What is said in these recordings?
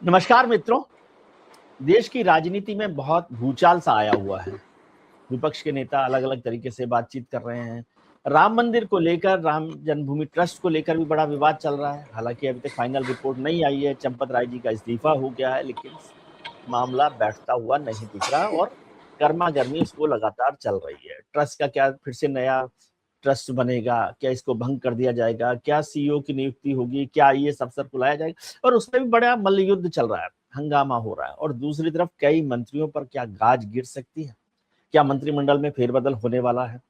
नमस्कार मित्रों। देश की राजनीति में बहुत भूचाल सा आया हुआ है। विपक्ष के नेता अलग अलग तरीके से बातचीत कर रहे हैं। राम मंदिर को लेकर, राम जन्मभूमि ट्रस्ट को लेकर भी बड़ा विवाद चल रहा है। हालांकि अभी तक फाइनल रिपोर्ट नहीं आई है, चंपत राय जी का इस्तीफा हो गया है, लेकिन मामला बैठता हुआ नहीं दिख रहा और गर्मा गर्मी उसको लगातार चल रही है। ट्रस्ट का क्या फिर से नया ट्रस्ट बनेगा, क्या इसको भंग कर दिया जाएगा, क्या सीईओ की नियुक्ति होगी, क्या आईएएस अफसर को लाया जाएगा, और उसमें भी बड़ा मल्लयुद्ध चल रहा है, हंगामा हो रहा है। और दूसरी तरफ कई मंत्रियों पर क्या गाज गिर सकती है, क्या मंत्रिमंडल में फेरबदल होने वाला है,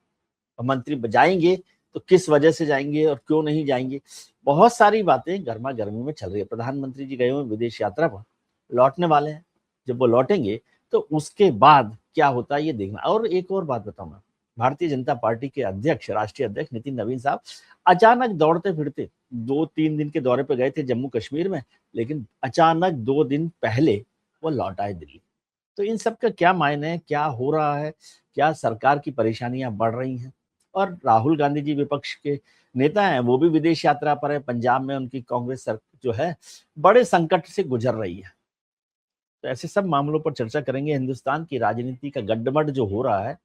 मंत्री जाएंगे तो किस वजह से जाएंगे और क्यों नहीं जाएंगे। बहुत सारी बातें गर्मा गर्मी में चल रही है। प्रधानमंत्री जी गए हुए विदेश यात्रा पर, लौटने वाले हैं। जब वो लौटेंगे तो उसके बाद क्या होता है ये देखना। और एक और बात बताऊं मैं, भारतीय जनता पार्टी के अध्यक्ष, राष्ट्रीय अध्यक्ष नितिन नवीन साहब अचानक दौड़ते फिरते 2-3 दिन के दौरे पर गए थे जम्मू कश्मीर में, लेकिन अचानक 2 दिन पहले वो लौट आए दिल्ली। तो इन सब का क्या मायने है, क्या हो रहा है, क्या सरकार की परेशानियां बढ़ रही हैं। और राहुल गांधी जी विपक्ष के नेता हैं, वो भी विदेश यात्रा पर है। पंजाब में उनकी कांग्रेस जो है बड़े संकट से गुजर रही है। तो ऐसे सब मामलों पर चर्चा करेंगे। हिंदुस्तान की राजनीति का गड्ढमड जो हो रहा है,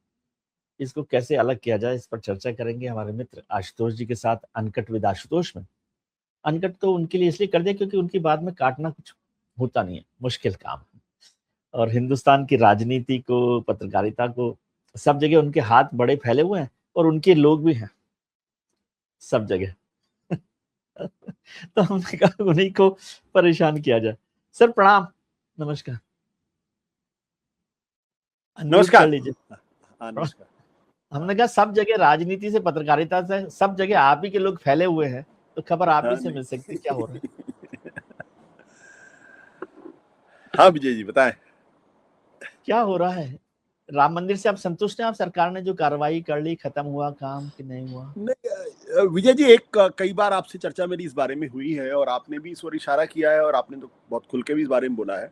इसको कैसे अलग किया जाए, इस पर चर्चा करेंगे हमारे मित्र आशुतोष जी के साथ, अनकट विद आशुतोष में। अनकट तो उनके लिए इसलिए कर दिया क्योंकि उनकी बात में काटना कुछ होता नहीं है, मुश्किल काम है। और हिंदुस्तान की राजनीति को, पत्रकारिता को, सब जगह उनके हाथ बड़े फैले हुए हैं और उनके लोग भी हैं सब जगह। तो हमने कहा उन्हीं को परेशान किया जाए। सर प्रणाम, नमस्कार। नमस्कार। कर लीजिए। नमस्कार। हमने कहा सब जगह राजनीति से, पत्रकारिता से, सब जगह आप ही के लोग फैले हुए हैं, तो खबर आप ही से मिल सकती, क्या हो रहा है। हाँ विजय जी बताएं। क्या हो रहा है? राम मंदिर से आप संतुष्ट हैं? आप सरकार ने जो कार्रवाई कर ली, खत्म हुआ काम कि नहीं हुआ? नहीं विजय जी, कई बार आपसे चर्चा मेरी इस बारे में हुई है और आपने भी इस ओर इशारा किया है और आपने तो बहुत खुल के भी इस बारे में बोला है।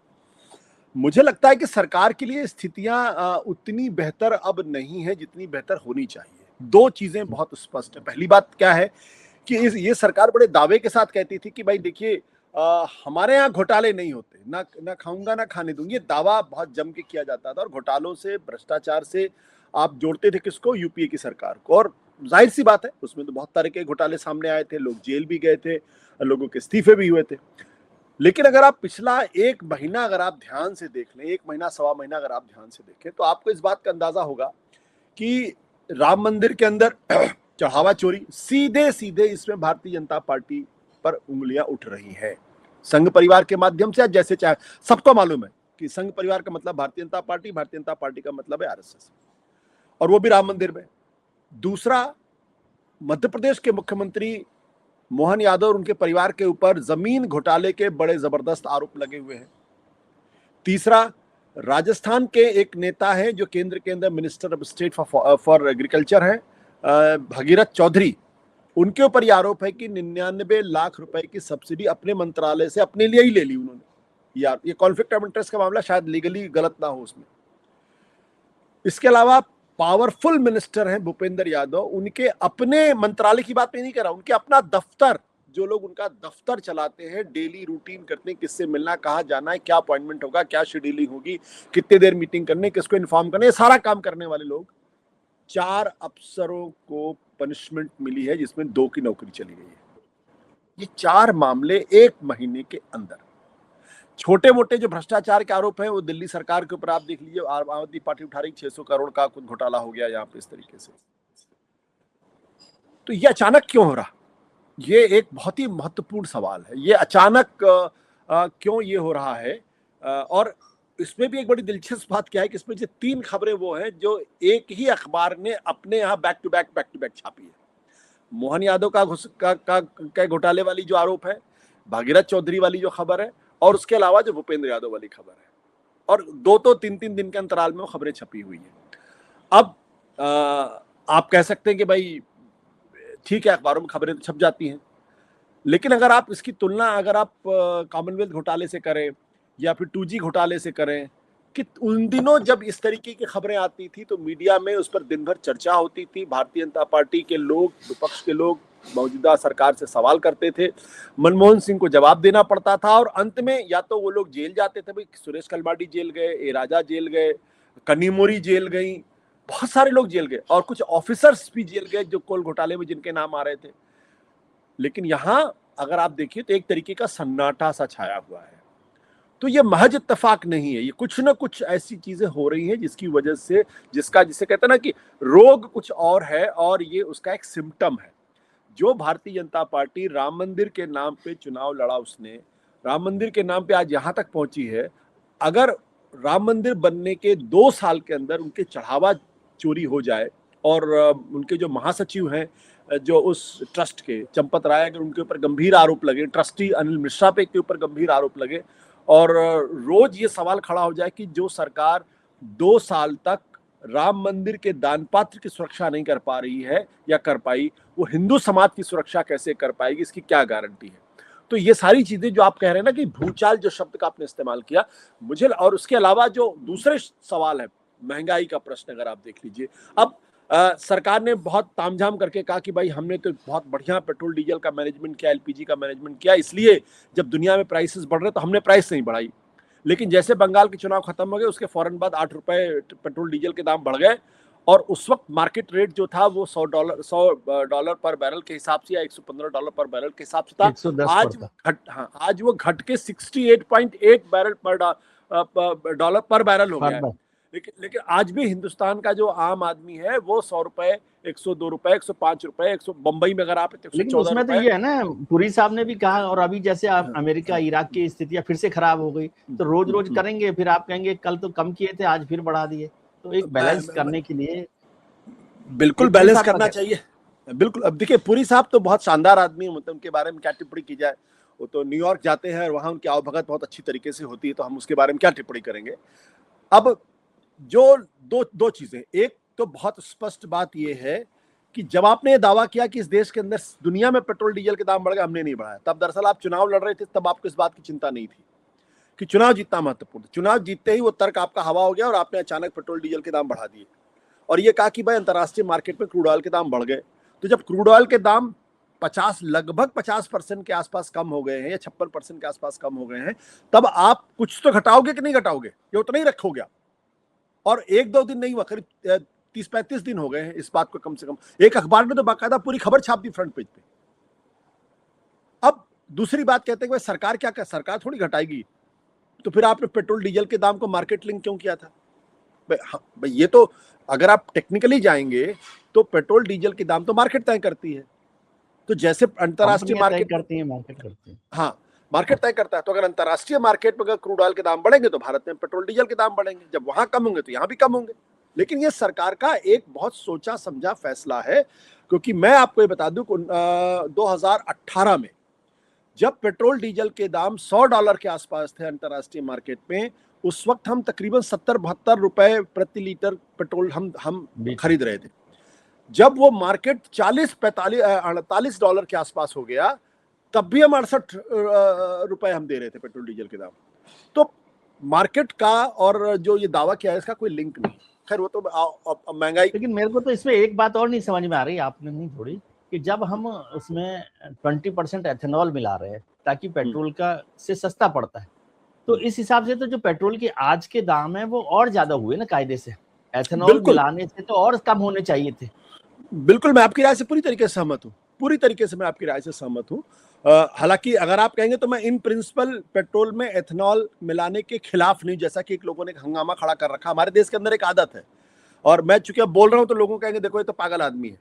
मुझे लगता है कि सरकार के लिए स्थितियां उतनी बेहतर अब नहीं है जितनी बेहतर होनी चाहिए। दो चीजें बहुत स्पष्ट है। पहली बात क्या है कि ये सरकार बड़े दावे के साथ कहती थी कि भाई देखिए हमारे यहाँ घोटाले नहीं होते, ना खाऊंगा ना खाने दूंगी। ये दावा बहुत जम के किया जाता था और घोटालों से, भ्रष्टाचार से आप जोड़ते थे किसको? यूपीए की सरकार को। और जाहिर सी बात है उसमें तो बहुत तरह के घोटाले सामने आए थे, लोग जेल भी गए थे, लोगों के इस्तीफे भी हुए थे। लेकिन अगर आप पिछला 1 महीना अगर आप ध्यान से देख लें, 1 महीना सवा महीना अगर आप ध्यान से देखें, तो आपको इस बात का अंदाजा होगा कि राम मंदिर के अंदर चढ़ावा चोरी, सीधे सीधे इसमें भारतीय जनता पार्टी पर उंगलियां उठ रही है। संघ परिवार के माध्यम से, जैसे चाहे सबको मालूम है कि संघ परिवार का मतलब भारतीय जनता पार्टी, भारतीय जनता पार्टी का मतलब है आरएसएस, और वो भी राम मंदिर में। दूसरा, मध्य प्रदेश के मुख्यमंत्री मोहन यादव और उनके परिवार के ऊपर जमीन घोटाले के बड़े जबरदस्त आरोप लगे हुए हैं। तीसरा, राजस्थान के एक नेता है जो केंद्र के अंदर minister of state for agriculture है, भगीरथ चौधरी। उनके ऊपर यह आरोप है कि 99 लाख रुपए की सब्सिडी अपने मंत्रालय से अपने लिए ही ले ली उन्होंने। यार ये कॉन्फ्लिक्ट ऑफ इंटरेस्ट का मामला, शायद लीगली गलत ना हो उसमें। इसके अलावा पावरफुल मिनिस्टर हैं भूपेंद्र यादव, उनके अपने मंत्रालय की बात मैं नहीं कर रहा, उनके अपना दफ्तर, जो लोग उनका दफ्तर चलाते हैं, डेली रूटीन करते हैं, किससे मिलना, कहाँ जाना है, क्या अपॉइंटमेंट होगा, क्या शेड्यूलिंग होगी, कितने देर मीटिंग करने, किसको इन्फॉर्म करने, ये सारा काम करने वाले लोग, 4 अफसरों को पनिशमेंट मिली है जिसमें 2 की नौकरी चली गई है। ये 4 मामले 1 महीने के अंदर। छोटे मोटे जो भ्रष्टाचार के आरोप है वो दिल्ली सरकार के ऊपर आप देख लीजिए, आम आदमी पार्टी उठा रही 600 करोड़ का कुछ घोटाला हो गया यहाँ पे इस तरीके से। तो ये अचानक क्यों हो रहा? ये एक बहुत ही महत्वपूर्ण सवाल है। ये अचानक क्यों ये हो रहा है? और इसमें भी एक बड़ी दिलचस्प बात क्या है कि इसमें जो 3 खबरें वो हैं जो एक ही अखबार ने अपने यहाँ बैक टू बैक छापी है। मोहन यादव का घोटाले वाली जो आरोप है, भागीरथ चौधरी वाली जो खबर है, और उसके अलावा जो भूपेंद्र यादव वाली खबर है। और 2-3 दिन के अंतराल में वो खबरें छपी हुई हैं। अब आप कह सकते हैं कि भाई ठीक है, अखबारों में खबरें तो छप जाती हैं, लेकिन अगर आप इसकी तुलना अगर आप कॉमनवेल्थ घोटाले से करें या फिर 2G घोटाले से करें, कि उन दिनों जब इस तरीके की खबरें आती थी तो मीडिया में उस पर दिन भर चर्चा होती थी। भारतीय जनता पार्टी के लोग, विपक्ष के लोग मौजूदा सरकार से सवाल करते थे, मनमोहन सिंह को जवाब देना पड़ता था, और अंत में या तो वो लोग जेल जाते थे, भाई सुरेश कलमाडी जेल गए, ए राजा जेल गए, कन्नीमोरी जेल गई, बहुत सारे लोग जेल गए, और कुछ ऑफिसर्स भी जेल गए जो कोल घोटाले में जिनके नाम आ रहे थे। लेकिन यहां अगर आप देखिए तो एक तरीके का सन्नाटा सा छाया हुआ है। तो ये महज इत्तेफाक नहीं है, ये कुछ ना कुछ ऐसी चीजें हो रही हैं जिसकी वजह से, जिसका जिसे कहते हैं ना कि रोग कुछ और है और ये उसका एक सिम्टम है। जो भारतीय जनता पार्टी राम मंदिर के नाम पे चुनाव लड़ा, उसने राम मंदिर के नाम पे आज यहां तक पहुंची है। अगर राम मंदिर बनने के 2 साल के अंदर उनके चढ़ावा चोरी हो जाए, और उनके जो महासचिव हैं जो उस ट्रस्ट के, चंपत राय, अगर उनके ऊपर गंभीर आरोप लगे, ट्रस्टी अनिल मिश्रा पे के ऊपर गंभीर आरोप लगे, और रोज ये सवाल खड़ा हो जाए कि जो सरकार 2 साल तक राम मंदिर के दान पात्र की सुरक्षा नहीं कर पा रही है या कर पाई, वो हिंदू समाज की सुरक्षा कैसे कर पाएगी, इसकी क्या गारंटी है। तो ये सारी चीजें जो आप कह रहे हैं ना कि भूचाल, जो शब्द का आपने इस्तेमाल किया, मुझे, और उसके अलावा जो दूसरे सवाल है, महंगाई का प्रश्न अगर आप देख लीजिए, अब सरकार ने बहुत तामझाम करके कहा कि भाई हमने तो बहुत बढ़िया पेट्रोल डीजल का मैनेजमेंट किया, एलपीजी का मैनेजमेंट किया, इसलिए जब दुनिया में प्राइसेस बढ़ रहे तो हमने प्राइस नहीं बढ़ाई। लेकिन जैसे बंगाल के चुनाव खत्म हो गए, उसके फौरन बाद 8 रुपए पेट्रोल डीजल के दाम बढ़ गए, और उस वक्त मार्केट रेट जो था वो $100 पर बैरल के हिसाब से या $115 पर बैरल के हिसाब से था। 110 आज वो घट के 68.8 बैरल पर डॉलर पर बैरल हो गया है। लेकिन आज भी हिंदुस्तान का जो आम आदमी है वो 100 रुपए, 102 रुपए, 105 रुपए, 100, बम्बई में अगर आप, लेकिन उसमें तो ये है ना, पुरी साहब ने भी कहा, और अभी जैसे आप अमेरिका इराक की स्थितियां फिर से खराब हो गई, तो रोज रोज करेंगे, फिर आप कहेंगे कल तो कम किए थे आज फिर बढ़ा दिए। तो एक बैलेंस करने के लिए बिल्कुल बैलेंस करना चाहिए, बिल्कुल। अब देखिए, पुरी साहब तो बहुत शानदार आदमी है, मतलब उनके बारे में क्या टिप्पणी की जाए। वो तो न्यूयॉर्क जाते हैं और वहां उनकी आवभगत बहुत अच्छी तरीके से होती है, तो हम उसके बारे में क्या टिप्पणी करेंगे। अब जो दो चीजें, एक तो बहुत स्पष्ट बात यह है कि जब आपने ये दावा किया कि इस देश के अंदर, दुनिया में पेट्रोल डीजल के दाम बढ़ गए, हमने नहीं बढ़ाया, तब दरअसल आप चुनाव लड़ रहे थे, तब आपको इस बात की चिंता नहीं थी कि चुनाव जीतना महत्वपूर्ण। चुनाव जीतते ही वो तर्क आपका हवा हो गया और आपने अचानक पेट्रोल डीजल के दाम बढ़ा दिए, और ये कहा कि भाई अंतर्राष्ट्रीय मार्केट में क्रूड ऑयल के दाम बढ़ गए। तो जब क्रूड ऑयल के दाम लगभग 50% के आसपास कम हो गए हैं, या 56% के आसपास कम हो गए हैं, तब आप कुछ तो घटाओगे कि नहीं घटाओगे, ये उतना ही रखोगे। और 1-2 दिन नहीं हुआ, करीब 30-35 दिन हो गए हैं इस बात को, कम से कम एक अखबार में तो बाकायदा पूरी खबर छाप दी फ्रंट पेज पे। अब दूसरी बात कहते हैं कि भाई सरकार क्या कर, सरकार थोड़ी घटाएगी, तो फिर आपने पेट्रोल डीजल के दाम को मार्केट लिंक क्यों किया था। भाई ये तो, अगर आप टेक्निकली जाएंगे तो पेट्रोल डीजल के दाम तो मार्केट तय करती है। तो जैसे अंतर्राष्ट्रीय मार्केट करती है, मार्केट करती है, हाँ, मार्केट तय करता है। तो अगर अंतर्राष्ट्रीय मार्केट में अगर क्रूड ऑयल के दाम बढ़ेंगे तो भारत में पेट्रोल डीजल के दाम बढ़ेंगे, जब वहां कम होंगे तो यहाँ भी कम होंगे। लेकिन ये सरकार का एक बहुत सोचा समझा फैसला है, क्योंकि मैं आपको ये बता दूं, 2018 में जब पेट्रोल डीजल के दाम $100 के आसपास थे अंतर्राष्ट्रीय मार्केट में, उस वक्त हम तकरीबन 70-72 रुपए प्रति लीटर पेट्रोल हम खरीद रहे थे। जब वो मार्केट 40-45-48 के आसपास हो गया, तब भी हम 68 रुपए हम दे रहे थे पेट्रोल डीजल के दाम। तो मार्केट का और जो ये दावा किया है, इसका कोई लिंक नहीं। खैर वो तो महंगाई। लेकिन मेरे को तो इसमें एक बात और नहीं समझ में आ रही, आपने नहीं थोड़ी, कि जब हम उसमें 20% एथेनॉल मिला रहे हैं ताकि पेट्रोल का से सस्ता पड़ता है, तो इस हिसाब से तो जो पेट्रोल के आज के दाम है वो और ज्यादा हुए ना कायदे से, एथेनॉल मिलाने से तो और कम होने चाहिए थे। बिल्कुल, मैं आपकी राय से पूरी तरीके से सहमत हूँ, पूरी तरीके से मैं आपकी राय से सहमत हूँ। हालांकि अगर आप कहेंगे तो मैं इन प्रिंसिपल पेट्रोल में एथेनॉल मिलाने के खिलाफ नहीं, जैसा कि एक लोगों ने हंगामा खड़ा कर रखा। हमारे देश के अंदर एक आदत है, और मैं चूंकि अब बोल रहा हूं तो लोगों कहेंगे देखो ये तो पागल आदमी है।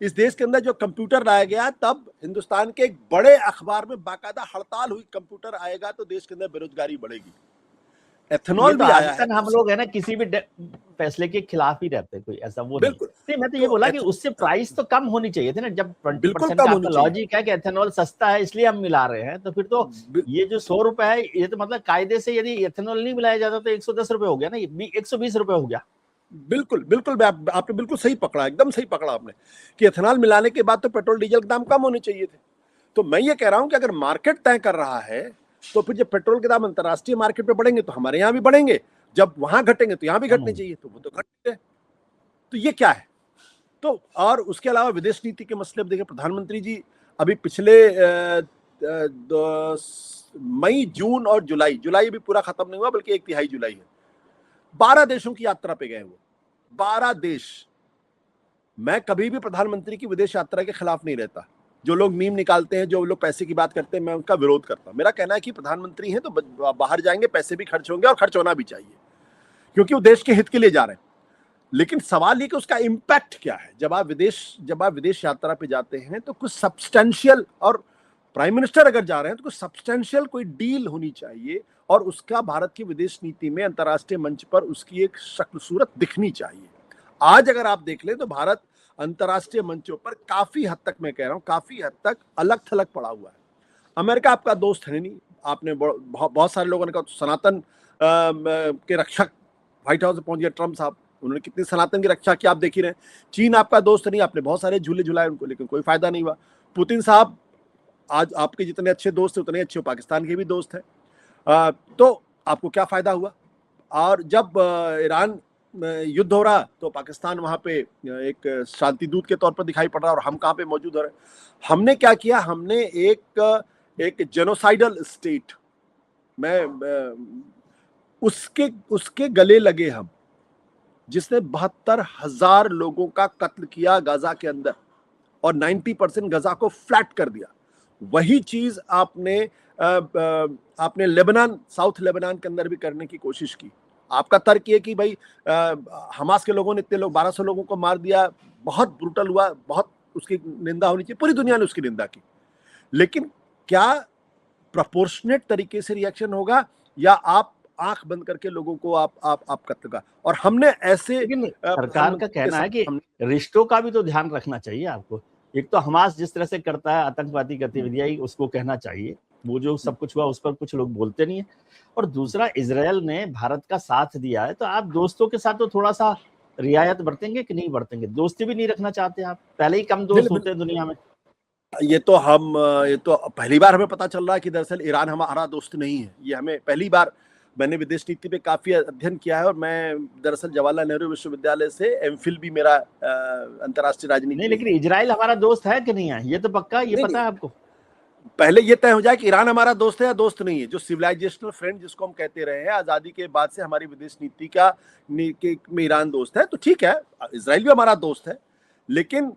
इस देश के अंदर जो कंप्यूटर लाया गया, तब हिंदुस्तान के एक बड़े अखबार में बाकायदा हड़ताल हुई, कंप्यूटर आएगा तो देश के अंदर बेरोजगारी बढ़ेगी। एथेनॉल भी आया है। हम लोग है ना किसी भी फैसले के खिलाफ ही रहते, कोई ऐसा वो बिल्कुल नहीं। मैं तो ये बोला कि उससे प्राइस तो कम होनी चाहिए थी ना, जब 20% का लॉजिक है कि एथेनॉल सस्ता है इसलिए हम मिला रहे हैं, तो फिर तो ये जो 100 रुपए है, ये तो मतलब कायदे से यदि एथेनॉल नहीं मिलाया जाता तो 110 रुपए हो गया ना, 120 रुपए हो गया। बिल्कुल बिल्कुल, आपने बिल्कुल सही पकड़ा, एकदम सही पकड़ा आपने, कि एथेनॉल मिलाने के बाद तो पेट्रोल डीजल के दाम कम होने चाहिए थे। तो मैं ये कह रहा हूं कि अगर मार्केट तय कर रहा है, तो फिर जब पेट्रोल के दाम अंतर्राष्ट्रीय मार्केट पे बढ़ेंगे तो हमारे यहाँ भी बढ़ेंगे, जब वहां घटेंगे तो यहाँ भी घटने चाहिए, तो वो तो घट गए। तो ये क्या है, तो और उसके अलावा विदेश नीति के मसले अब देखिए, प्रधानमंत्री जी अभी पिछले मई, जून और जुलाई भी पूरा खत्म नहीं हुआ, बल्कि 1/3 जुलाई है, 12 देशों की यात्रा पे गए वो, 12 देश। मैं कभी भी प्रधानमंत्री की विदेश यात्रा के खिलाफ नहीं रहता। जो लोग मीम निकालते हैं, जो लोग पैसे की बात करते हैं, मैं उनका विरोध करता हूं। मेरा कहना है कि प्रधानमंत्री हैं तो बाहर जाएंगे, पैसे भी खर्च होंगे और खर्च होना भी चाहिए, क्योंकि वो देश के हित के लिए जा रहे हैं। लेकिन सवाल ये कि उसका इम्पैक्ट क्या है। जब आप विदेश यात्रा पे जाते हैं तो कुछ सब्सटेंशियल, और प्राइम मिनिस्टर अगर जा रहे हैं तो कुछ सब्सटेंशियल कोई डील होनी चाहिए, और उसका भारत की विदेश नीति में, अंतर्राष्ट्रीय मंच पर उसकी एक शक्ल सूरत दिखनी चाहिए। आज अगर आप देख लें तो भारत अंतर्राष्ट्रीय मंचों पर काफी हद तक, मैं कह रहा हूं काफी हद तक अलग थलग पड़ा हुआ है। अमेरिका आपका दोस्त है नहीं। आपने बहुत सारे लोगों ने कहा सनातन के रक्षक व्हाइट हाउस में पहुंच गए ट्रम्प साहब, उन्होंने कितनी सनातन की रक्षा की आप देख ही रहे हैं। चीन आपका दोस्त नहीं, आपने बहुत सारे झूले झुलाए उनको, लेकिन कोई फायदा नहीं हुआ। पुतिन साहब आज आपके जितने अच्छे दोस्त हैं उतने अच्छे पाकिस्तान के भी दोस्त हैं, तो आपको क्या फायदा हुआ। और जब ईरान युद्ध हो रहा तो पाकिस्तान वहां पे एक शांति दूत के तौर पर दिखाई पड़ रहा, और हम कहां पे मौजूद हो रहे। हमने क्या किया, हमने एक जेनोसाइडल स्टेट में उसके गले लगे हम, जिसने 72,000 लोगों का कत्ल किया गाजा के अंदर, और 90% गाजा को फ्लैट कर दिया। वही चीज आपने लेबनान, साउथ लेबनान के अंदर भी करने की कोशिश की। आपका तर्क ये कि भाई हमास के लोगों ने इतने लोग 1200 लोगों को मार दिया, बहुत ब्रूटल हुआ, बहुत उसकी निंदा होनी चाहिए, पूरी दुनिया ने उसकी निंदा की। लेकिन क्या प्रोपोर्शनेट तरीके से रिएक्शन होगा, या आप आंख बंद करके लोगों को आप कत्ल का। और हमने ऐसे, लेकिन सरकार का कहना है कि रिश्तों का भी तो ध्यान रखना चाहिए आपको। एक तो हमास जिस तरह से करता है आतंकवादी गतिविधियां, उसको कहना चाहिए, वो जो सब कुछ हुआ उस पर कुछ लोग बोलते नहीं है। और दूसरा, इजराइल ने भारत का साथ दिया है, तो आप दोस्तों के साथ तो थोड़ा सा रियायत बरतेंगे कि नहीं बरतेंगे? दोस्ती भी नहीं रखना चाहते आप? पहले ही कम दोस्त होते हैं दुनिया में। ये तो पहली बार हमें पता चल रहा है कि दरअसल ईरान हमारा दोस्त नहीं है। ये हमें पहली बार, मैंने विदेश नीति पे काफी अध्ययन किया है, और मैं दरअसल जवाहरलाल नेहरू विश्वविद्यालय से एमफिल भी मेरा अंतर्राष्ट्रीय राजनीति नहीं, लेकिन इजराइल हमारा दोस्त है कि नहीं है, ये तो पक्का, ये पता है आपको? पहले ये तय हो जाए कि ईरान हमारा दोस्त है या दोस्त नहीं है। जो सिविलाइजेशनल फ्रेंड जिसको हम कहते रहे हैं, आजादी के बाद से हमारी विदेश नीति में ईरान दोस्त है, तो ठीक है, इजराइल भी हमारा दोस्त है। लेकिन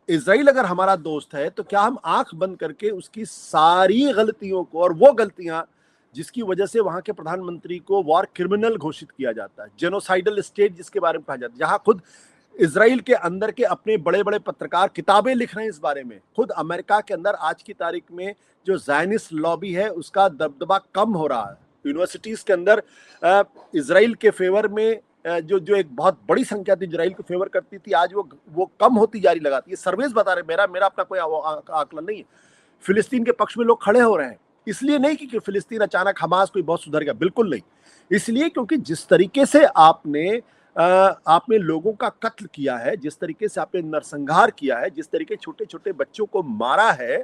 इजराइल अगर हमारा दोस्त है तो क्या हम आंख बंद करके उसकी सारी गलतियों को, और वो गलतियां जिसकी वजह से वहां के प्रधानमंत्री को वॉर क्रिमिनल घोषित किया जाता है, जेनोसाइडल स्टेट जिसके बारे में कहा जाता है, जहां खुद इजराइल के अंदर के अपने बड़े बड़े पत्रकार किताबें लिख रहे हैं इस बारे में। खुद अमेरिका के अंदर आज की तारीख में जो ज़ायनिस्ट लॉबी है उसका दबदबा कम हो रहा है। यूनिवर्सिटीज के अंदर इजराइल के फेवर में जो एक बहुत बड़ी संख्या थी इजराइल को फेवर करती थी, आज वो कम होती जा रही लगाती है। सर्वेस बता रहे, मेरा अपना कोई आकलन नहीं है। फिलिस्तीन के पक्ष में लोग खड़े हो रहे हैं, इसलिए नहीं कि फिलिस्तीन अचानक हमास कोई बहुत सुधर गया, बिल्कुल नहीं। इसलिए क्योंकि जिस तरीके से आपने लोगों का कत्ल किया है, जिस तरीके से आपने नरसंहार किया है, जिस तरीके छोटे छोटे बच्चों को मारा है,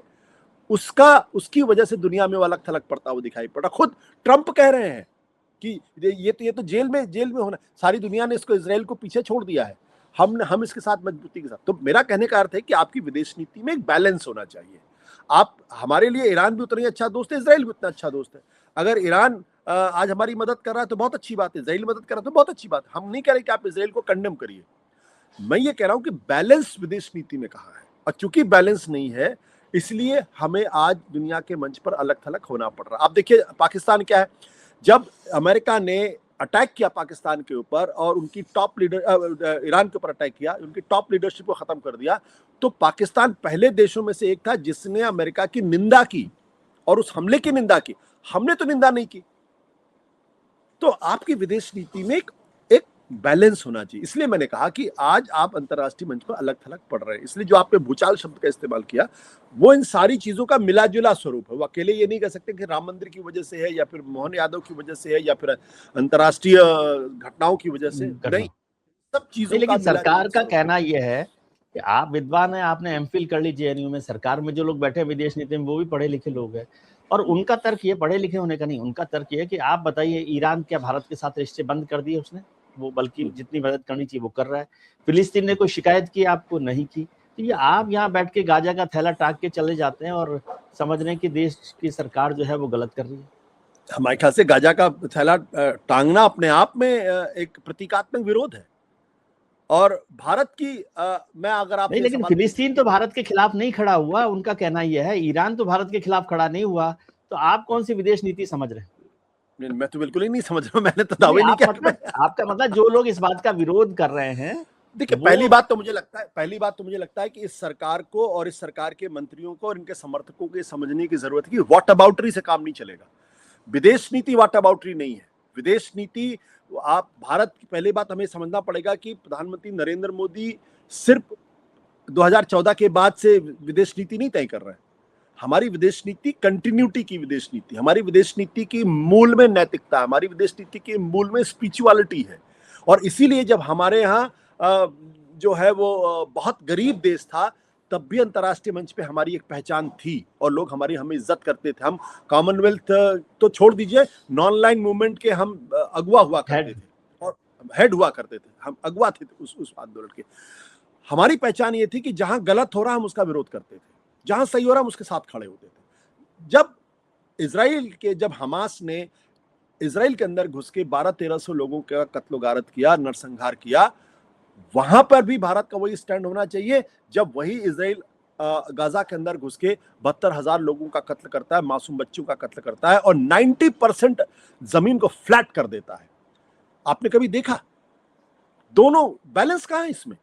उसकी वजह से दुनिया में वो अलग थलग पड़ता हुआ दिखाई पड़ा। खुद ट्रंप कह रहे हैं कि ये तो जेल में होना, सारी दुनिया ने इसको, इजराइल को पीछे छोड़ दिया है, हम इसके साथ मजबूती के साथ। तो मेरा कहने का अर्थ है कि आपकी विदेश नीति में एक बैलेंस होना चाहिए। आप, हमारे लिए ईरान भी उतना ही अच्छा दोस्त है, इजराइल भी उतना अच्छा दोस्त है। अगर ईरान आज हमारी मदद कर रहा है तो बहुत अच्छी बात है, इजराइल मदद कर रहा है तो बहुत अच्छी बात है। हम नहीं कह रहे कि आप इजराइल को कंडेम करिए, मैं ये कह रहा हूं कि बैलेंस विदेश नीति में कहाँ है, और चूंकि बैलेंस नहीं है इसलिए हमें आज दुनिया के मंच पर अलग थलग होना पड़ रहा है। आप देखिए पाकिस्तान क्या है, जब अमेरिका ने अटैक किया पाकिस्तान के ऊपर और उनकी टॉप लीडर, ईरान के ऊपर अटैक किया, उनकी टॉप लीडरशिप को खत्म कर दिया, तो पाकिस्तान पहले देशों में से एक था जिसने अमेरिका की निंदा की और उस हमले की निंदा की। हमने तो निंदा नहीं की। तो आपकी विदेश नीति में एक बैलेंस होना चाहिए। इसलिए मैंने कहा कि आज आप अंतर्राष्ट्रीय मंच पर अलग थलग पड़ रहे हैं। इसलिए जो आपने भूचाल शब्द का इस्तेमाल किया वो इन सारी चीजों का मिला जुला स्वरूप है। वो अकेले ये नहीं कह सकते कि राम मंदिर की वजह से है या फिर मोहन यादव की वजह से है या फिर अंतर्राष्ट्रीय घटनाओं की वजह से, नहीं, सब चीजों। लेकिन सरकार का कहना यह है कि आप विद्वान हैं, आपने एमफिल कर ली जेएनयू में, सरकार में जो लोग बैठे हैं विदेश नीति में वो भी पढ़े लिखे लोग हैं, और उनका तर्क ये, पढ़े लिखे होने का नहीं, उनका तर्क ये है कि आप बताइए ईरान क्या भारत के साथ रिश्ते बंद कर दिए उसने? वो बल्कि जितनी मदद करनी चाहिए वो कर रहा है। फिलिस्तीन ने कोई शिकायत की आपको? नहीं की। तो ये आप यहाँ बैठ के गाजा का थैला टांग के चले जाते हैं और समझ रहे हैं कि देश की सरकार जो है वो गलत कर रही है। हमारे ख्याल से गाजा का थैला टांगना अपने आप में एक प्रतीकात्मक विरोध है। और भारत की मैं अगर आप नहीं, लेकिन फिलिस्तीन तो भारत के खिलाफ नहीं खड़ा हुआ, उनका कहना यह है। ईरान तो भारत के खिलाफ खड़ा नहीं हुआ, तो आप कौन सी विदेश नीति समझ रहे हैं? मैं तो बिल्कुल ही नहीं समझ रहा हूं, मैंने तो दावे नहीं किया। आपका मतलब जो लोग इस बात का विरोध कर रहे हैं, देखिए, पहली बात तो मुझे लगता है कि इस सरकार को और इस सरकार के मंत्रियों को और इनके समर्थकों को समझने की जरूरत है कि व्हाट अबाउटरी से काम नहीं चलेगा। विदेश नीति व्हाट अबाउटरी नहीं है। विदेश नीति, आप भारत की पहली बात हमें समझना पड़ेगा कि प्रधानमंत्री नरेंद्र मोदी सिर्फ 2014 के बाद से विदेश नीति नहीं तय कर रहे हैं। हमारी विदेश नीति कंटिन्यूटी की विदेश नीति, हमारी विदेश नीति की मूल में नैतिकता, हमारी विदेश नीति के मूल में स्पिरिचुअलिटी है। और इसीलिए जब हमारे यहाँ जो है वो बहुत गरीब देश था, तब भी अंतर्राष्ट्रीय मंच पे हमारी एक पहचान थी और लोग हमें इज्जत करते थे। हम कॉमनवेल्थ तो छोड़ दीजिए, नॉन लाइन मूवमेंट के हम अगुवा हुआ करते थे और हेड हुआ करते थे, हम अगुवा थे उस आंदोलन के। हमारी पहचान ये थी कि जहां गलत हो रहा हम उसका विरोध करते थे, जहां सही हो रहा हम उसके साथ खड़े होते थे। जब हमास ने इजराइल के अंदर घुस के 1200-1300 लोगों का कत्लो गारत किया, नरसंहार किया, वहां पर भी भारत का वही स्टैंड होना चाहिए। जब वही इजराइल गाजा के अंदर घुस के 72,000 लोगों का कत्ल करता है, मासूम बच्चों का कत्ल करता है और 90% जमीन को फ्लैट कर देता है, आपने कभी देखा? दोनों बैलेंस कहां है इसमें?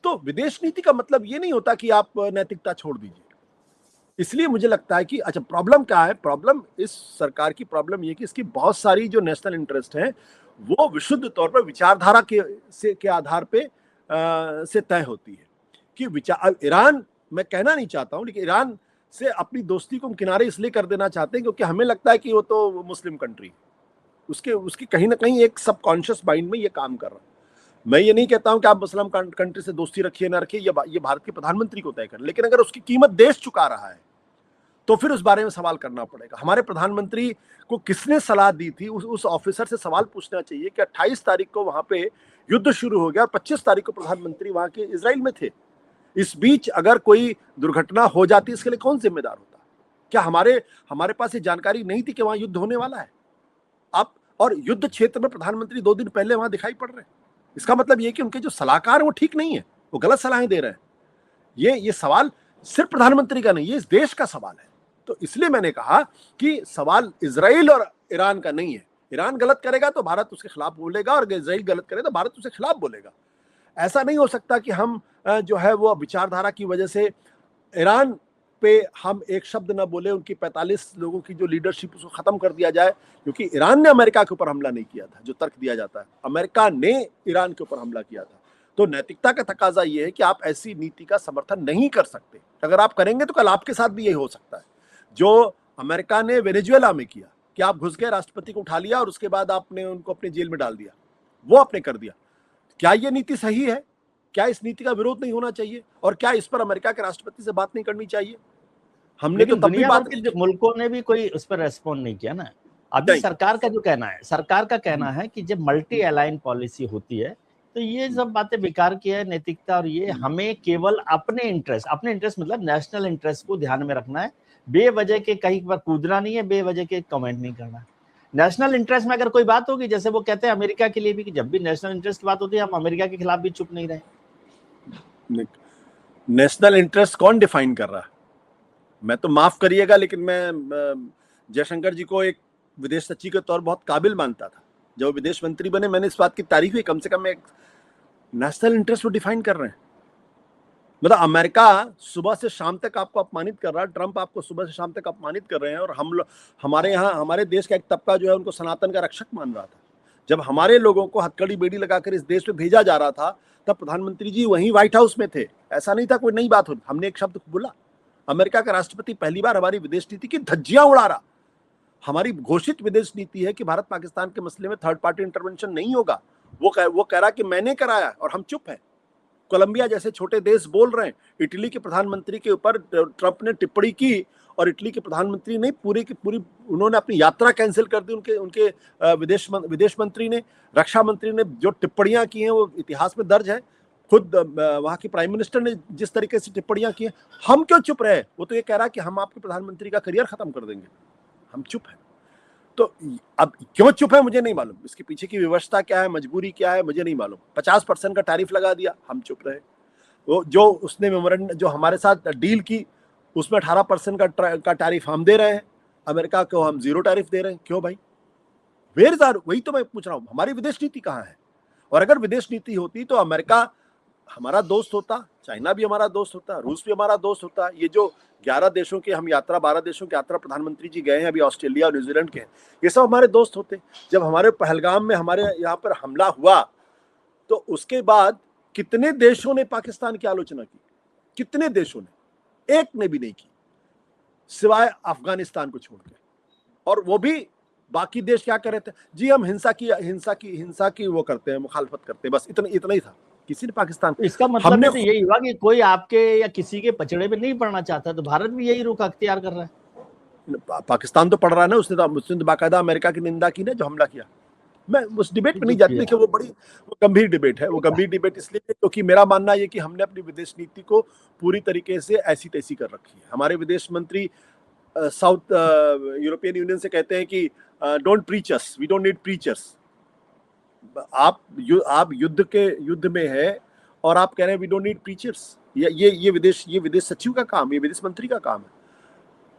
तो विदेश नीति का मतलब ये नहीं होता कि आप नैतिकता छोड़ दीजिए। इसलिए मुझे लगता है कि अच्छा, प्रॉब्लम क्या है? प्रॉब्लम इस सरकार की प्रॉब्लम ये कि इसकी बहुत सारी जो नेशनल इंटरेस्ट है वो विशुद्ध तौर पर विचारधारा के आधार पे से तय होती है कि ईरान, मैं कहना नहीं चाहता हूं, लेकिन ईरान से अपनी दोस्ती को हम किनारे इसलिए कर देना चाहते हैं क्योंकि हमें लगता है कि वो तो मुस्लिम कंट्री, उसकी कहीं ना कहीं एक सबकॉन्शियस माइंड में ये काम कर रहा है। मैं ये नहीं कहता हूं कि आप मुस्लिम कंट्री से दोस्ती रखिए ना रखिए, ये भारत के प्रधानमंत्री को तय करें, लेकिन अगर उसकी कीमत देश चुका रहा है तो फिर उस बारे में सवाल करना पड़ेगा। हमारे प्रधानमंत्री को किसने सलाह दी थी, उस ऑफिसर से सवाल पूछना चाहिए कि 28 तारीख को वहां पे युद्ध शुरू हो गया और 25 तारीख को प्रधानमंत्री वहां के इजराइल में थे। इस बीच अगर कोई दुर्घटना हो जाती, इसके लिए कौन जिम्मेदार होता? क्या हमारे पास ये जानकारी नहीं थी कि वहां युद्ध होने वाला है? आप और युद्ध क्षेत्र में प्रधानमंत्री 2 दिन पहले वहां दिखाई पड़ रहे हैं, इसका मतलब ये कि उनके जो सलाहकार हैं वो ठीक नहीं है, वो गलत सलाहें दे रहे हैं। ये सवाल सिर्फ प्रधानमंत्री का नहीं, ये इस देश का सवाल है। तो इसलिए मैंने कहा कि सवाल इजराइल और ईरान का नहीं है। ईरान गलत करेगा तो भारत उसके खिलाफ बोलेगा और इजराइल गलत करे तो भारत उसके खिलाफ बोलेगा। ऐसा नहीं हो सकता कि हम जो है वो विचारधारा की वजह से ईरान पे हम एक शब्द ना बोले, उनकी 45 लोगों की जो लीडरशिप उसको खत्म कर दिया जाए, क्योंकि ईरान ने अमेरिका के ऊपर हमला नहीं किया था, जो तर्क दिया जाता है, अमेरिका ने ईरान के ऊपर हमला किया था। तो नैतिकता का तकाजा ये है कि आप ऐसी नीति का समर्थन नहीं कर सकते। अगर आप करेंगे तो कल आपके साथ भी यही हो सकता है जो अमेरिका ने वेनेजुएला में किया, कि आप घुस गए, राष्ट्रपति को उठा लिया और उसके बाद आपने उनको अपने जेल में डाल दिया, वो आपने कर दिया। क्या ये नीति सही है? क्या इस नीति का विरोध नहीं होना चाहिए? और क्या इस पर अमेरिका के राष्ट्रपति से बात नहीं करनी चाहिए? हमने तो दुनिया भर के मुल्कों ने भी कोई उस पर रेस्पॉन्ड नहीं किया ना। अभी सरकार का जो कहना है, सरकार का कहना है कि जब मल्टी अलाइन पॉलिसी होती है तो ये सब बातें बेकार की है, नैतिकता, और ये हमें केवल अपने इंटरेस्ट मतलब नेशनल इंटरेस्ट को ध्यान में रखना है, बेवजह के कहीं पर कूदना नहीं है, बेवजह के कमेंट नहीं करना है। नेशनल इंटरेस्ट में अगर कोई बात होगी, जैसे वो कहते हैं अमेरिका के लिए भी कि जब भी नेशनल इंटरेस्ट की बात होती है हम अमेरिका के खिलाफ भी चुप नहीं रहे। नेशनल इंटरेस्ट कौन डिफाइन कर रहा है? मैं तो माफ करिएगा, लेकिन मैं जयशंकर जी को एक विदेश सचिव के तौर बहुत काबिल मानता था। जब वो विदेश मंत्री बने मैंने इस बात की तारीफ हुई, कम से कम एक नेशनल इंटरेस्ट को डिफाइन कर रहे हैं। मतलब अमेरिका सुबह से शाम तक आपको अपमानित कर रहा है, ट्रंप आपको सुबह से शाम तक अपमानित कर रहे हैं, और हमारे यहाँ हमारे देश का एक तबका जो है उनको सनातन का रक्षक मान रहा था। जब हमारे लोगों को हथकड़ी बेड़ी लगाकर इस देश में भेजा जा रहा था, तब प्रधानमंत्री जी वहीं व्हाइट हाउस में थे। ऐसा नहीं था कोई नई बात हो, हमने एक शब्द बोला। अमेरिका का राष्ट्रपति पहली बार हमारी विदेश नीति की धज्जियां उड़ा रहा। हमारी घोषित विदेश नीति है कि भारत पाकिस्तान के मसले में थर्ड पार्टी इंटरवेंशन नहीं होगा। वो कह रहा कि मैंने कराया और हम चुप हैं। कोलंबिया जैसे छोटे देश बोल रहे हैं। इटली के प्रधानमंत्री के ऊपर ट्रंप ने टिप्पणी की और इटली के प्रधानमंत्री ने पूरी की पूरी उन्होंने अपनी यात्रा कैंसिल कर दी। उनके उनके विदेश मंत्री ने, रक्षा मंत्री ने जो टिप्पणियां की हैं वो इतिहास में दर्ज है। खुद वहां के प्राइम मिनिस्टर ने जिस तरीके से टिप्पणियां की हैं, हम क्यों चुप रहे? वो तो ये कह रहा कि हम आपके प्रधानमंत्री का करियर खत्म कर देंगे, हम चुप हैं। तो अब क्यों चुप है मुझे नहीं मालूम, इसके पीछे की व्यवस्था क्या है, मजबूरी क्या है, मुझे नहीं मालूम। 50% का टैरिफ लगा दिया, हम चुप रहे। वो जो उसने मेमोरेंडम जो हमारे साथ डील की उसमें 18% का टैरिफ हम दे रहे हैं, अमेरिका को हम 0 टैरिफ दे रहे हैं। क्यों भाई? वेयर आर, वही तो मैं पूछ रहा हूँ, हमारी विदेश नीति कहाँ है? और अगर विदेश नीति होती तो अमेरिका हमारा दोस्त होता, चाइना भी हमारा दोस्त होता, रूस भी हमारा दोस्त होता। ये जो 11 देशों की हम यात्रा, 12 देशों की यात्रा प्रधानमंत्री जी गए हैं, अभी ऑस्ट्रेलिया और न्यूजीलैंड के हैं, ये सब हमारे दोस्त होते। जब हमारे पहलगाम में हमारे यहाँ पर हमला हुआ तो उसके बाद कितने देशों ने पाकिस्तान की आलोचना की? कितने देशों ने? एक ने भी नहीं की, सिवाय अफगानिस्तान को छोड़ के। और वो भी बाकी देश क्या कर रहे थे? जी हम हिंसा की वो करते हैं, मुखालफत करते हैं, बस इतना ही था। किसी ने पाकिस्तान, इसका मतलब तो यही हुआ कि कोई आपके या किसी के पचड़े में नहीं पड़ना चाहता, तो भारत भी यही रुख अख्तियार कर रहा है। पाकिस्तान तो पढ़ रहा है ना, उसने तो बाकायदा अमेरिका की निंदा की ना जो हमला किया। मैं उस डिबेट में नहीं जाती, देखिए वो गंभीर डिबेट है। वो गंभीर डिबेट इसलिए क्योंकि मेरा मानना है कि हमने अपनी विदेश नीति को पूरी तरीके से ऐसी तैसी कर रखी है। हमारे विदेश मंत्री साउथ यूरोपियन यूनियन से कहते हैं कि don't preach us, we don't need preachers. आप युद्ध में है और आप कह रहे हैं वी डोंट नीड प्रीचर्स। ये विदेश सचिव का काम, ये विदेश मंत्री का काम है।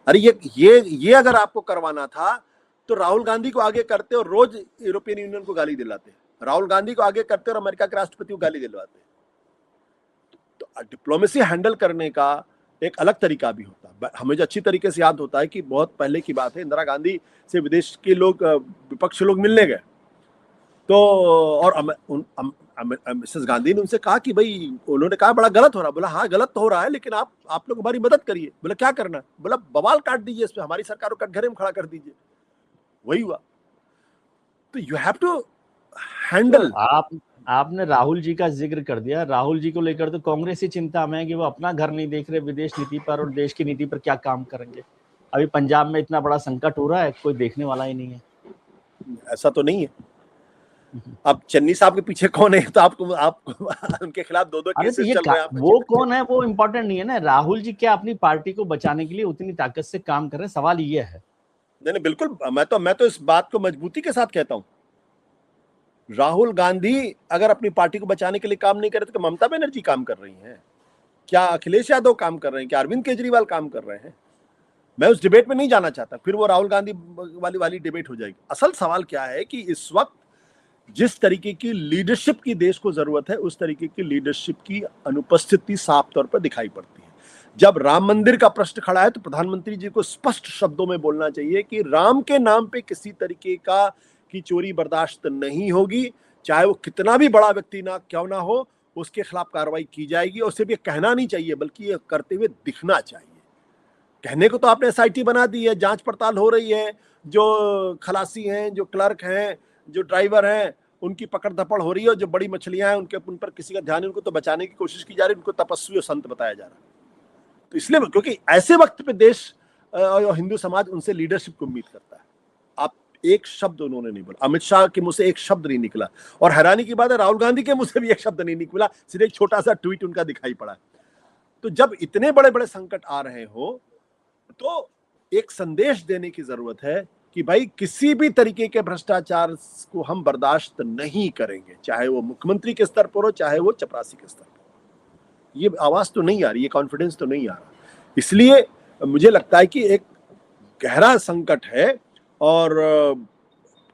अरे ये अगर आपको करवाना था तो राहुल गांधी को आगे करते और रोज यूरोपियन यूनियन को गाली दिलाते, राहुल गांधी को आगे करते और अमेरिका के राष्ट्रपति को गाली दिलवाते। तो डिप्लोमेसी हैंडल करने का एक अलग तरीका भी होता है। हमें अच्छी तरीके से याद होता है कि बहुत पहले की बात है, इंदिरा गांधी से विदेश के लोग, विपक्ष लोग मिलने गए तो, और मिसेस गांधी ने उनसे कहा कि भाई, उन्होंने कहा बड़ा गलत हो रहा। बोला हाँ गलत तो हो रहा है, लेकिन आप लोग हमारी मदद करिए। बोला क्या करना? बोला बवाल काट दीजिए, इस पे हमारी सरकार को कटघरे में खड़ा कर दीजिए। वही हुआ। तो यू हैव टू हैंडल। आपने राहुल जी का जिक्र कर दिया। राहुल जी को लेकर तो कांग्रेस ही चिंता में है कि वो अपना घर नहीं देख रहे विदेश नीति पर, और देश की नीति पर क्या काम करेंगे। अभी पंजाब में इतना बड़ा संकट हो रहा है, कोई देखने वाला ही नहीं है। ऐसा तो नहीं है। अब चन्नी साहब के पीछे कौन है? तो आपको उनके खिलाफ 2-2 केसेस चल रहे हैं। वो कौन है वो इम्पोर्टेंट नहीं है ना। राहुल जी क्या अपनी पार्टी को बचाने के लिए उतनी ताकत से काम कर रहे हैं? सवाल ये है। नहीं बिल्कुल, मैं तो इस बात को मजबूती के साथ कहता हूं। राहुल गांधी अगर अपनी पार्टी को बचाने के लिए काम नहीं करे तो ममता बनर्जी काम कर रही हैं? क्या अखिलेश यादव काम कर रहे हैं? क्या अरविंद केजरीवाल काम कर रहे हैं? मैं उस डिबेट में नहीं जाना चाहता, फिर वो राहुल गांधी वाली डिबेट हो जाएगी। असल सवाल क्या है कि इस वक्त जिस तरीके की लीडरशिप की देश को जरूरत है, उस तरीके की लीडरशिप की अनुपस्थिति साफ तौर पर दिखाई पड़ती है। जब राम मंदिर का प्रश्न खड़ा है तो प्रधानमंत्री जी को स्पष्ट शब्दों में बोलना चाहिए कि राम के नाम पे किसी तरीके की चोरी बर्दाश्त नहीं होगी, चाहे वो कितना भी बड़ा व्यक्ति ना क्यों ना हो, उसके खिलाफ कार्रवाई की जाएगी। और सिर्फ ये कहना नहीं चाहिए, बल्कि ये करते हुए दिखना चाहिए। कहने को तो आपने SIT बना दी है, जांच पड़ताल हो रही है, जो खलासी हैं, जो क्लर्क हैं, जो ड्राइवर हैं, उनकी पकड़ धपड़ हो रही है, और जो बड़ी मछलियां हैं उन पर किसी का ध्यान नहीं, उनको तो बचाने की कोशिश की जा रही है, उनको तपस्वी और संत बताया जा रहा है। तो इसलिए क्योंकि ऐसे वक्त पे देश और हिंदू समाज उनसे लीडरशिप को उम्मीद करता है। आप एक शब्द उन्होंने नहीं बोला, अमित शाह के मुंह से एक शब्द नहीं निकला, और हैरानी की बात है राहुल गांधी के मुंह से भी एक शब्द नहीं निकला, सिर्फ एक छोटा सा ट्वीट उनका दिखाई पड़ा। तो जब इतने बड़े बड़े संकट आ रहे हो तो एक संदेश देने की जरूरत है कि भाई किसी भी तरीके के भ्रष्टाचार को हम बर्दाश्त नहीं करेंगे, चाहे वो मुख्यमंत्री के स्तर पर हो, चाहे वो चपरासी के स्तर पर। ये आवाज तो नहीं आ रही, ये कॉन्फिडेंस तो नहीं आ रहा। इसलिए मुझे लगता है कि एक गहरा संकट है, और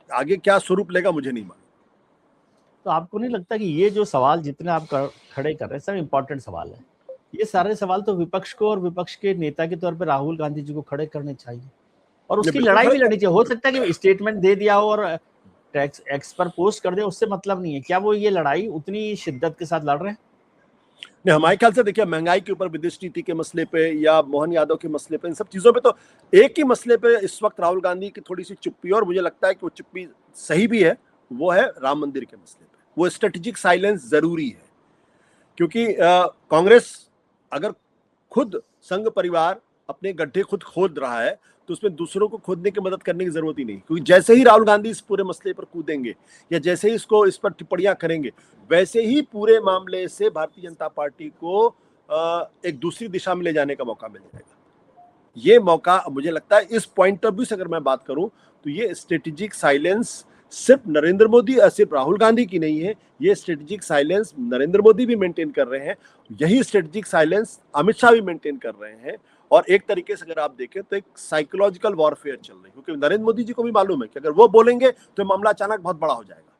आगे क्या स्वरूप लेगा मुझे नहीं मालूम। तो आपको नहीं लगता कि ये जो सवाल जितने आप खड़े कर रहे हैं सब इम्पोर्टेंट सवाल है? ये सारे सवाल तो विपक्ष को और विपक्ष के नेता के तौर पर राहुल गांधी जी को खड़े करने चाहिए, और उसकी लड़ाई भी लड़नी चाहिए। हो सकता है कि स्टेटमेंट दे दिया हो और टैक्स एक्स पर पोस्ट कर दे, उससे मतलब नहीं है। क्या वो ये लड़ाई उतनी शिद्दत के साथ लड़ रहे हैं? नहीं, हमारे ख्याल से देखिए, महंगाई के ऊपर, विदेश नीति के मसले पे, या मोहन यादव के मसले पे, इन सब चीजों पे तो एक ही मसले पे इस वक्त राहुल गांधी की थोड़ी सी चुप्पी, और मुझे लगता है कि वो चुप्पी सही भी है, वो है राम मंदिर के मसले पे। वो स्ट्रेटेजिक साइलेंस जरूरी है, क्योंकि कांग्रेस अगर खुद संघ परिवार अपने गड्ढे खुद खोद रहा है तो उसमें दूसरों को खोदने की मदद करने की जरूरत ही नहीं, क्योंकि जैसे ही राहुल गांधी इस पूरे मसले पर कूदेंगे या जैसे ही इस पर टिप्पणियां करेंगे, वैसे ही पूरे मामले से भारतीय जनता पार्टी को एक दूसरी दिशा में ले जाने का मौका मिल जाएगा। ये मौका मुझे लगता है, इस पॉइंट ऑफ व्यू से अगर मैं बात करूं तो ये स्ट्रेटेजिक साइलेंस सिर्फ नरेंद्र मोदी और सिर्फ राहुल गांधी की नहीं है, ये स्ट्रेटेजिक साइलेंस नरेंद्र मोदी भी मेंटेन कर रहे हैं, यही स्ट्रेटेजिक साइलेंस अमित शाह भी मेंटेन कर रहे हैं। और एक तरीके से अगर आप देखें तो एक साइकोलॉजिकल वॉरफेयर चल रही है, क्योंकि नरेंद्र मोदी जी को भी मालूम है कि अगर वो बोलेंगे तो मामला अचानक बहुत बड़ा हो जाएगा,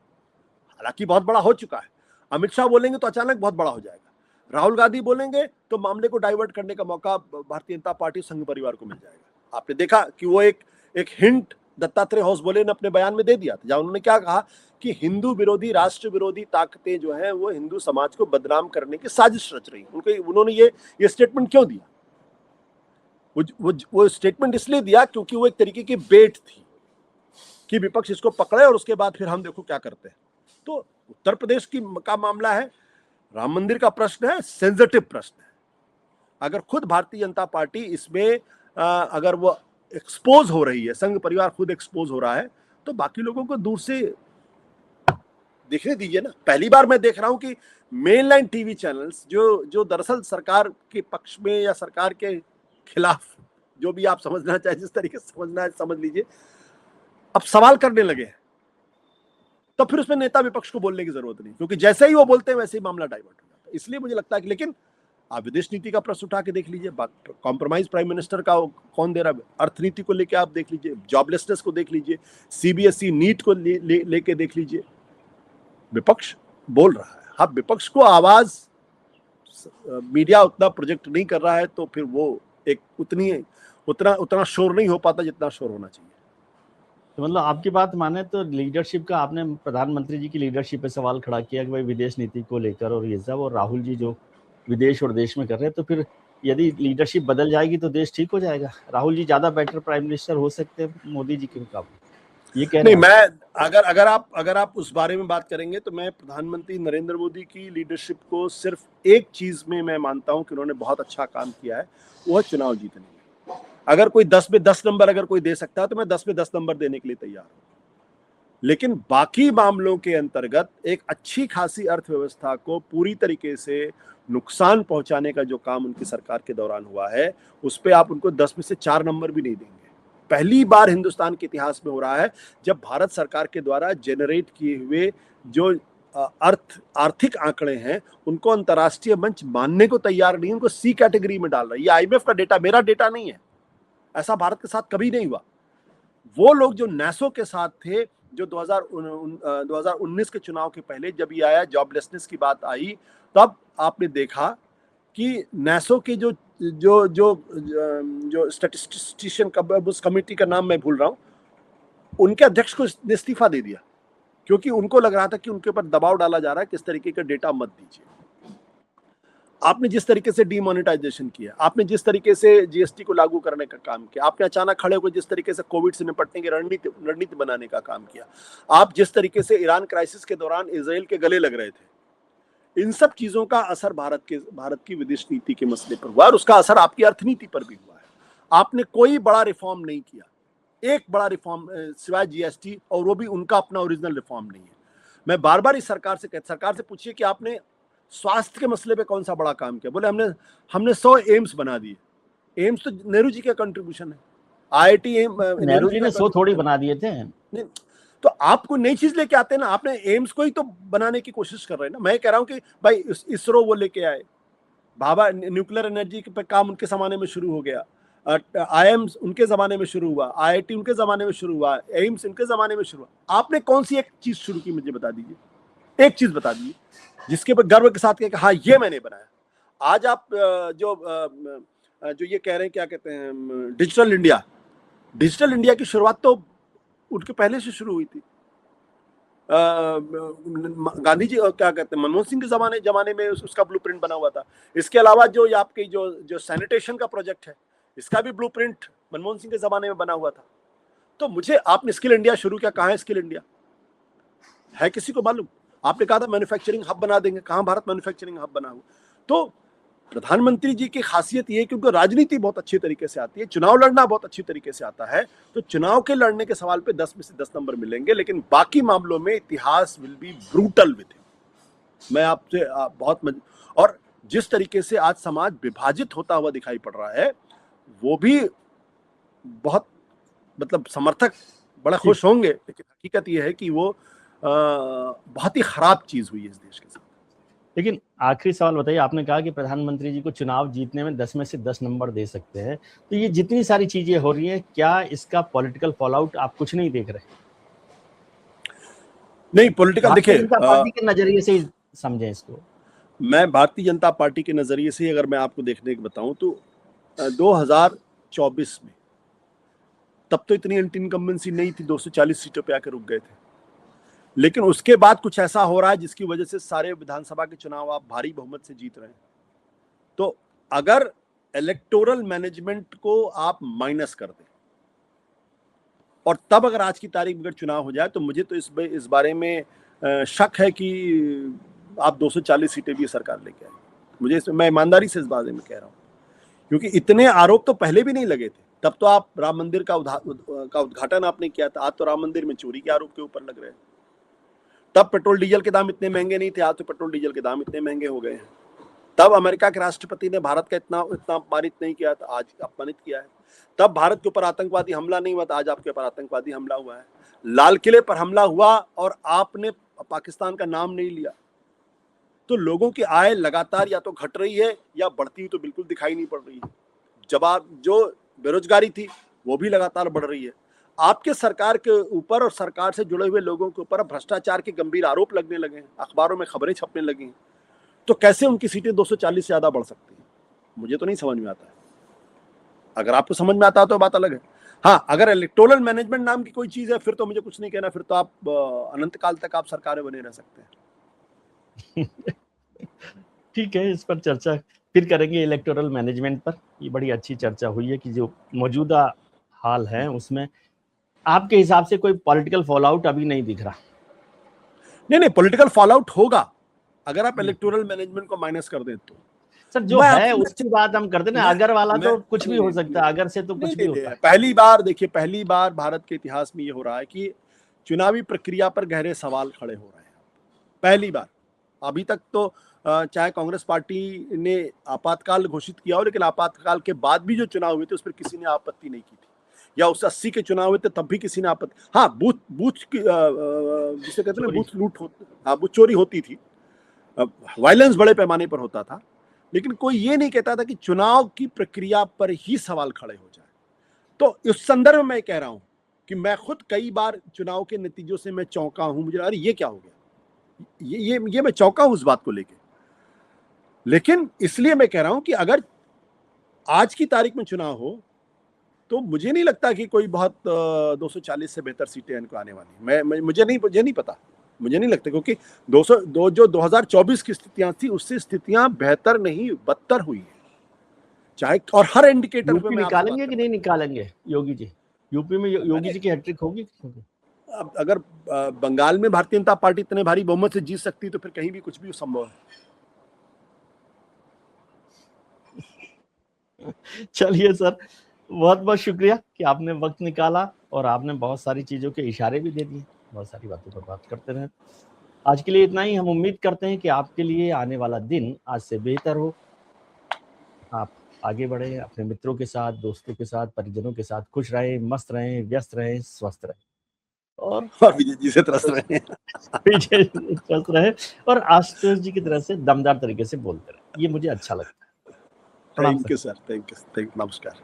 हालांकि बहुत बड़ा हो चुका है। अमित शाह बोलेंगे तो अचानक बहुत बड़ा हो जाएगा, राहुल गांधी बोलेंगे तो मामले को डाइवर्ट करने का मौका भारतीय जनता पार्टी संघ परिवार को मिल जाएगा। आपने देखा कि वो एक हिंट दत्तात्रेय होसबोले ने अपने बयान में दे दिया था, जहां उन्होंने क्या कहा कि हिंदू विरोधी, राष्ट्र विरोधी ताकतें जो हैं वो हिंदू समाज को बदनाम करने की साजिश रच रही। उन्होंने ये स्टेटमेंट क्यों दिया? वो स्टेटमेंट इसलिए दिया क्योंकि वो एक तरीके की बेट थी कि विपक्ष इसको पकड़े और उसके बाद फिर हम देखो क्या करते हैं। तो उत्तर प्रदेश का मामला है, राम मंदिर का प्रश्न है, सेंसिटिव प्रश्न है। अगर खुद भारतीय जनता पार्टी इसमें अगर वो एक्सपोज हो रही है, संघ परिवार खुद एक्सपोज हो रहा है, तो बाकी लोगों को दूर से देखने दीजिए ना। पहली बार मैं देख रहा हूं कि मेनलाइन टीवी चैनल्स जो दरअसल सरकार के पक्ष में या सरकार के खिलाफ, जो भी आप समझना चाहे, जिस तरीके से समझना है समझ लीजिए, अब सवाल करने लगे हैं। तो फिर उसमें नेता विपक्ष को बोलने की जरूरत नहीं, क्योंकि जैसे ही वो बोलते हैं वैसे ही मामला डाइवर्ट हो जाता है। इसलिए मुझे लगता है कि, लेकिन आप विदेश नीति का प्रश्न उठा के देख लीजिए, कॉम्प्रोमाइज प्राइम मिनिस्टर का कौन दे रहा है, अर्थनीति को लेके आप देख लीजिए, जॉबलेसनेस को देख लीजिए, सीबीएसई नीट को लेके देख लीजिए, विपक्ष बोल रहा है। हाँ, विपक्ष को आवाज मीडिया उतना प्रोजेक्ट नहीं कर रहा है, तो फिर वो एक उतना शोर नहीं हो पाता जितना शोर होना चाहिए। तो मतलब आपकी बात माने तो लीडरशिप का, आपने प्रधानमंत्री जी की लीडरशिप पे सवाल खड़ा किया कि भाई विदेश नीति को लेकर और ये सब, और राहुल जी जो विदेश और देश में कर रहे हैं, तो फिर यदि लीडरशिप बदल जाएगी तो देश ठीक हो जाएगा? राहुल जी ज्यादा बेटर प्राइम मिनिस्टर हो सकते हैं मोदी जी के मुकाबले, ये कहना नहीं। मैं अगर आप उस बारे में बात करेंगे तो मैं प्रधानमंत्री नरेंद्र मोदी की लीडरशिप को सिर्फ एक चीज में मैं मानता हूं कि उन्होंने बहुत अच्छा काम किया है, वो है चुनाव जीतने में। अगर कोई 10 में 10 नंबर अगर कोई दे सकता है तो मैं 10 में 10 नंबर देने के लिए तैयार हूं। लेकिन बाकी मामलों के अंतर्गत एक अच्छी खासी अर्थव्यवस्था को पूरी तरीके से नुकसान पहुंचाने का जो काम उनकी सरकार के दौरान हुआ है, उस पर आप उनको 10 में से 4 नंबर भी नहीं देंगे। पहली बार हिंदुस्तान के इतिहास में हो रहा है जब भारत सरकार के द्वारा जेनरेट किए हुए जो आर्थिक आंकड़े हैं उनको अंतर्राष्ट्रीय मंच मानने को तैयार नहीं, उनको सी कैटेगरी में डाल रहा है। ये आईएमएफ का डेटा, मेरा डेटा नहीं है। ऐसा भारत के साथ कभी नहीं हुआ। वो लोग जो नैसो के साथ थे, जो 2019 के चुनाव के पहले जब ये आया, जॉबलेसनेस की बात आई, तब आपने देखा कि नैसो के जो स्टैटिस्टिशियन का, उस कमेटी का नाम मैं भूल रहा हूं, उनके अध्यक्ष को इस्तीफा दे दिया, क्योंकि उनको लग रहा था कि उनके ऊपर दबाव डाला जा रहा है, किस तरीके का डेटा मत दीजिए। आपने जिस तरीके से डीमोनेटाइजेशन किया, आपने जिस तरीके से जीएसटी को लागू करने का काम किया, आपने अचानक खड़े होकर जिस तरीके से कोविड से निपटने की रणनीति बनाने का काम किया, आप जिस तरीके से ईरान क्राइसिस के दौरान इजराइल के गले लग रहे थे, इन सब चीजों का असर भारत की विदेश नीति के मसले पर हुआ और उसका असर आपकी अर्थनीति पर भी हुआ है। आपने कोई बड़ा रिफॉर्म नहीं किया, एक बड़ा रिफॉर्म सिवाय जीएसटी, और वो भी उनका अपना ओरिजिनल रिफॉर्म नहीं है। मैं बार बार इस सरकार से पूछिए कि आपने स्वास्थ्य के मसले पे कौन सा बड़ा काम किया? बोले हमने 100 एम्स बना दिए। एम्स तो नेहरू जी का कंट्रीब्यूशन है। आईआईटी नेहरू जी ने 100 थोड़ी बना दिए थे। नहीं, तो आप कोई नई चीज लेके आते हैं ना, आपने एम्स को ही तो बनाने की कोशिश कर रहे हैं ना। मैं कह रहा हूं कि भाई इसरो वो लेके आए, भाभा न्यूक्लियर एनर्जी पे काम उनके जमाने में शुरू हो गया, आईएम्स उनके जमाने में शुरू हुआ, आईआईटी उनके जमाने में शुरू हुआ, एम्स उनके जमाने में शुरू हुआ। आपने कौन सी एक चीज शुरू की, मुझे बता दीजिए, एक चीज बता दीजिए जिसके ऊपर गर्व के साथ कहें कि हाँ ये मैंने बनाया। आज आप जो ये कह रहे हैं, क्या कहते हैं, डिजिटल इंडिया की शुरुआत तो उनके पहले से शुरू हुई थी। गांधी जी, क्या कहते हैं, मनमोहन सिंह के जमाने में उसका ब्लूप्रिंट बना हुआ था। इसके अलावा जो आपकी जो सैनिटेशन का प्रोजेक्ट है, इसका भी ब्लूप्रिंट मनमोहन सिंह के जमाने में बना हुआ था। तो मुझे, आपने स्किल इंडिया शुरू किया, कहाँ है स्किल इंडिया? है किसी को मालूम? आपने कहा था मैन्युफैक्चरिंग हब बना देंगे, कहाँ भारत मैन्युफैक्चरिंग हब बना हुआ? तो प्रधानमंत्री जी की खासियत ये है कि उनको राजनीति बहुत अच्छे तरीके से आती है, चुनाव लड़ना बहुत अच्छी तरीके से आता है। तो चुनाव के लड़ने के सवाल पे 10 में से 10 नंबर मिलेंगे, लेकिन बाकी मामलों में इतिहास will be brutal with him. मैं आपसे और जिस तरीके से आज समाज विभाजित होता हुआ दिखाई पड़ रहा है, वो भी बहुत मतलब समर्थक बड़ा खुश होंगे, लेकिन हकीकत ये है कि वो बहुत ही खराब चीज हुई है इस देश के साथ। लेकिन आखिरी सवाल बताइए, आपने कहा कि प्रधानमंत्री जी को चुनाव जीतने में 10 में से 10 नंबर दे सकते हैं, तो ये जितनी सारी चीजें हो रही हैं, क्या इसका पॉलिटिकल फॉलआउट आप कुछ नहीं देख रहे? नहीं, पॉलिटिकल देखिए, भारतीय जनता पार्टी के नजरिए से ही समझें इसको। मैं भारतीय जनता पार्टी के नजरिए से अगर मैं आपको देखने को बताऊं तो 2024 में तब तो इतनी एंटी इनकम्बेंसी नहीं थी, 240 सीटों पे आकर रुक गए थे। लेकिन उसके बाद कुछ ऐसा हो रहा है जिसकी वजह से सारे विधानसभा के चुनाव आप भारी बहुमत से जीत रहे हैं। तो अगर इलेक्टोरल मैनेजमेंट को आप माइनस कर दें और तब अगर आज की तारीख में अगर चुनाव हो जाए, तो मुझे तो इस बारे में शक है कि आप 240 सीटें भी सरकार लेके आए। मुझे मैं ईमानदारी से इस बारे में कह रहा हूँ, क्योंकि इतने आरोप तो पहले भी नहीं लगे थे। तब तो आप राम मंदिर का उद्घाटन आपने किया था, आज तो राम मंदिर में चोरी के आरोप के ऊपर लग रहे हैं। तब पेट्रोल डीजल के दाम इतने महंगे नहीं थे, आज तो पेट्रोल डीजल के दाम इतने महंगे हो गए हैं। तब अमेरिका के राष्ट्रपति ने भारत का इतना अपमानित नहीं किया था, आज अपमानित किया है। तब भारत के ऊपर आतंकवादी हमला नहीं हुआ था, आज आपके ऊपर आतंकवादी हमला हुआ है। लाल किले पर हमला हुआ और आपने पाकिस्तान का नाम नहीं लिया। तो लोगों की आय लगातार या तो घट रही है या बढ़ती हुई तो बिल्कुल दिखाई नहीं पड़ रही है। जवाब जो बेरोजगारी थी वो भी लगातार बढ़ रही है। आपके सरकार के ऊपर और सरकार से जुड़े हुए लोगों के ऊपर भ्रष्टाचार के गंभीर आरोप लगने लगे हैं, अखबारों में खबरें छपने लगी हैं। तो कैसे उनकी सीटें 240 से ज्यादा बढ़ सकती हैं? मुझे तो नहीं समझ में आता है। अगर आपको समझ में आता है तो बात अलग है। हाँ, अगर इलेक्टोरल मैनेजमेंट नाम की कोई चीज है, फिर तो मुझे कुछ नहीं कहना, फिर तो आप अनंत काल तक आप सरकारें बने रह सकते हैं। ठीक है, इस पर चर्चा फिर करेंगे, इलेक्टोरल मैनेजमेंट पर। ये बड़ी अच्छी चर्चा हुई है कि जो मौजूदा हाल है उसमें आपके हिसाब से कोई पॉलिटिकल फॉलआउट अभी नहीं दिख रहा। नहीं, पॉलिटिकल फॉलआउट होगा अगर आप इलेक्टोरल मैनेजमेंट को माइनस कर दें तो। सर जो है उसकी बात हम करते ना, अगर वाला तो कुछ भी हो सकता है, अगर से तो कुछ भी होता है। पहली बार भारत के इतिहास में ये हो रहा है कि चुनावी प्रक्रिया पर गहरे सवाल खड़े हो रहे हैं। पहली बार। अभी तक तो चाहे कांग्रेस पार्टी ने आपातकाल घोषित किया हो, लेकिन आपातकाल के बाद भी जो चुनाव हुए थे उस पर किसी ने आपत्ति नहीं की थी, या उस 80 के चुनाव हुए थे तब भी किसी ने आपत्ति। हाँ, बूथ जिसे कहते हैं बूथ लूट होती, हाँ बूथ चोरी होती थी, वायलेंस बड़े पैमाने पर होता था, लेकिन कोई ये नहीं कहता था कि चुनाव की प्रक्रिया पर ही सवाल खड़े हो जाए। तो इस संदर्भ में मैं कह रहा हूं कि मैं खुद कई बार चुनाव के नतीजों से मैं चौंका हूं। मुझे अरे ये क्या हो गया, ये मैं चौंका हूं उस बात को लेके। लेकिन इसलिए मैं कह रहा हूं कि अगर आज की तारीख में चुनाव हो तो मुझे नहीं लगता कि कोई बहुत 240 से बेहतर सीटें इनको आने वाली। मुझे नहीं पता, मुझे नहीं लगता, क्योंकि 202 जो 2024 की स्थितियां थी उससे स्थितियां बेहतर नहीं बदतर हुई है। चाहे और हर इंडिकेटर पे मैं निकालेंगे कि नहीं निकालेंगे योगी जी? यूपी में योगी जी की हैट्रिक होगी? अब अगर बंगाल में भारतीय जनता पार्टी इतने भारी बहुमत से जीत सकती है तो फिर कहीं भी कुछ भी संभव है। चलिए सर, बहुत बहुत शुक्रिया कि आपने वक्त निकाला और आपने बहुत सारी चीजों के इशारे भी दे दिए, बहुत सारी बातों पर बात करते रहे। आज के लिए इतना ही। हम उम्मीद करते हैं कि आपके लिए आने वाला दिन आज से बेहतर हो, आप आगे बढ़े, अपने मित्रों के साथ, दोस्तों के साथ, परिजनों के साथ खुश रहें, मस्त रहें, व्यस्त रहें, स्वस्थ रहें और विजय जी से त्रस्त रहें। विजय स्वस्थ रहे और आशुतोष जी की तरह से दमदार तरीके से बोलते रहे। ये मुझे अच्छा लगता है। Thank you sir, thank you, नमस्कार।